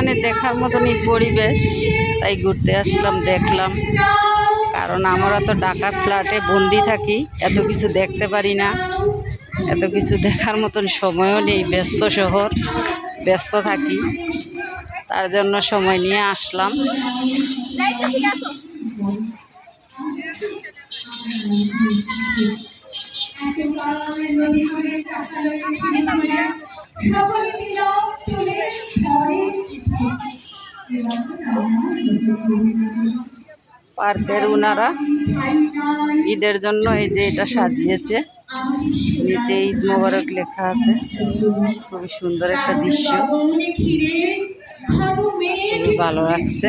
এখানে দেখার মতনই পরিবেশ, তাই ঘুরতে আসলাম, দেখলাম। কারণ আমরা তো ঢাকা ফ্ল্যাটে বন্দি থাকি, এত কিছু দেখতে পারি না, এত কিছু দেখার মতন সময়ও নেই। ব্যস্ত শহর, ব্যস্ত থাকি, তার জন্য সময় নিয়ে আসলাম। পার্কের ওনারা ঈদের জন্য এই যে এটা সাজিয়েছে, নিচে ঈদ মোবারক লেখা আছে। খুবই সুন্দর একটা দৃশ্য, খুবই ভালো লাগছে।